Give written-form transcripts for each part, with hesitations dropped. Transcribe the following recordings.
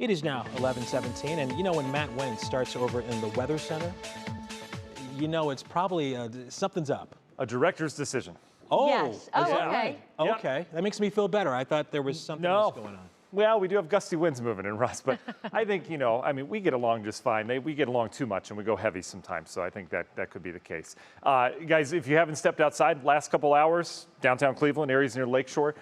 It is now 11:17, and you know when Matt Wayne starts over in the Weather Center, you know it's probably something's up. A director's decision. Oh, yes. Oh, is that okay. right? Yep. Okay, that makes me feel better. I thought there was something else going on. Well, we do have gusty winds moving in, Russ, but I think, we get along just fine. We get along too much and we go heavy sometimes, so I think that could be the case. Guys, if you haven't stepped outside last couple hours, downtown Cleveland, areas near Lakeshore,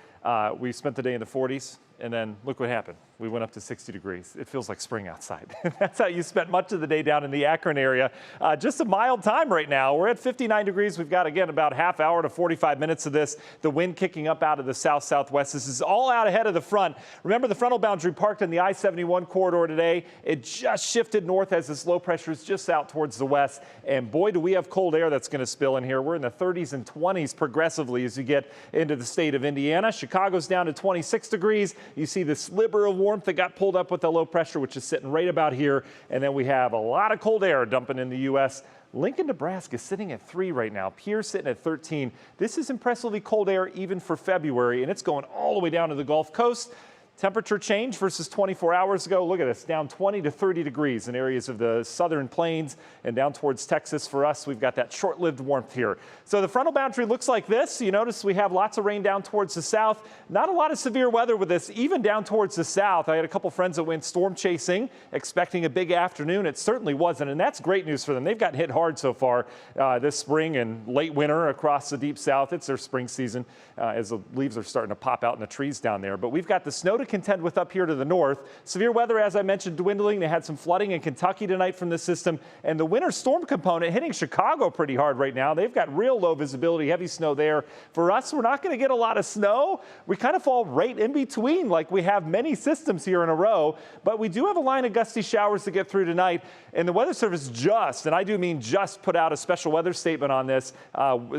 we spent the day in the 40s, and then look what happened. We went up to 60 degrees. It feels like spring outside. That's how you spent much of the day down in the Akron area. Just a mild time right now. We're at 59 degrees. We've got, again, about half hour to 45 minutes of this. The wind kicking up out of the south-southwest. This is all out ahead of the front. Remember, the frontal boundary parked in the I-71 corridor today. It just shifted north as this low pressure is just out towards the west. And boy, do we have cold air that's going to spill in here. We're in the 30s and 20s progressively as you get into the state of Indiana. Chicago's down to 26 degrees. You see the sliver of warmth that got pulled up with the low pressure, which is sitting right about here. And then we have a lot of cold air dumping in the U.S. Lincoln, Nebraska is sitting at 3 right now. Pierre sitting at 13. This is impressively cold air even for February, and it's going all the way down to the Gulf Coast. Temperature change versus 24 hours ago. Look at this, down 20 to 30 degrees in areas of the southern plains and down towards Texas. For us, we've got that short-lived warmth here. So the frontal boundary looks like this. You notice we have lots of rain down towards the south. Not a lot of severe weather with this, even down towards the south. I had a couple friends that went storm chasing, expecting a big afternoon. It certainly wasn't, and that's great news for them. They've gotten hit hard so far this spring and late winter across the deep south. It's their spring season as the leaves are starting to pop out in the trees down there. But we've got the snow to contend with up here to the north. Severe weather, as I mentioned, dwindling. They had some flooding in Kentucky tonight from the system, and the winter storm component hitting Chicago pretty hard right now. They've got real low visibility, heavy snow there. For us, we're not going to get a lot of snow. We kind of fall right in between, like we have many systems here in a row, but we do have a line of gusty showers to get through tonight. And the Weather Service just, and I do mean just, put out a special weather statement on this,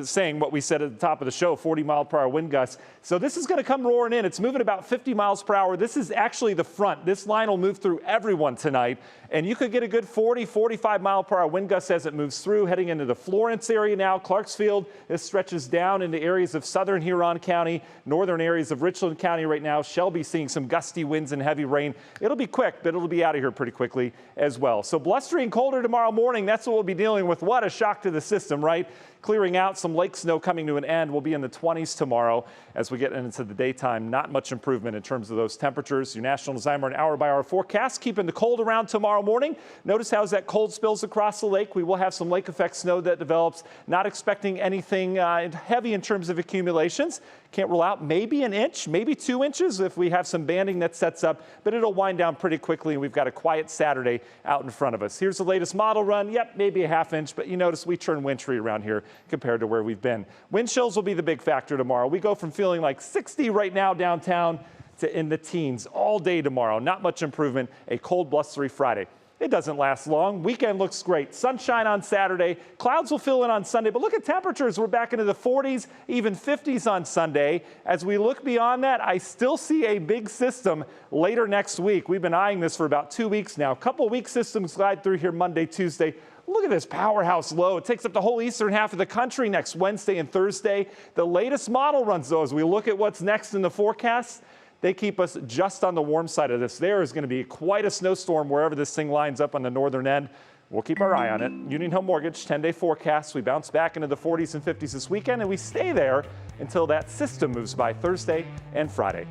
saying what we said at the top of the show, 40-mile-per-hour wind gusts. So this is going to come roaring in. It's moving about 50 miles per hour. This is actually the front. This line will move through everyone tonight, and you could get a good 40, 45-mile-per-hour wind gusts as it moves through, heading into the Florence area now, Clarksfield. This stretches down into areas of southern Huron County, northern areas of Richland County right now. Shelby seeing some gusty winds and heavy rain. It'll be quick, but it'll be out of here pretty quickly as well. So blustery and colder tomorrow morning. That's what we'll be dealing with. What a shock to the system, right? Clearing out, some lake snow coming to an end. We'll be in the 20s tomorrow as we get into the daytime. Not much improvement in terms of those temperatures. Your National Designer an hour-by-hour forecast, keeping the cold around tomorrow morning. Notice how as that cold spills across the lake, we will have some lake effect snow that develops. Not expecting anything heavy in terms of accumulations. Can't rule out maybe an inch, maybe 2 inches if we have some banding that sets up, but it'll wind down pretty quickly, and we've got a quiet Saturday out in front of us. Here's the latest model run. Yep, maybe a half inch, but you notice we turn wintry around here compared to where we've been. Wind chills will be the big factor tomorrow. We go from feeling like 60 right now downtown to in the teens all day tomorrow. Not much improvement. A cold, blustery Friday. It doesn't last long. Weekend looks great. Sunshine on Saturday. Clouds will fill in on Sunday. But look at temperatures. We're back into the 40s, even 50s on Sunday. As we look beyond that, I still see a big system later next week. We've been eyeing this for about 2 weeks now. A couple week systems glide through here Monday, Tuesday. Look at this powerhouse low. It takes up the whole eastern half of the country next Wednesday and Thursday. The latest model runs, though, as we look at what's next in the forecast, they keep us just on the warm side of this. There is going to be quite a snowstorm wherever this thing lines up on the northern end. We'll keep our eye on it. Union Home Mortgage, 10-day forecast. We bounce back into the 40s and 50s this weekend, and we stay there until that system moves by Thursday and Friday.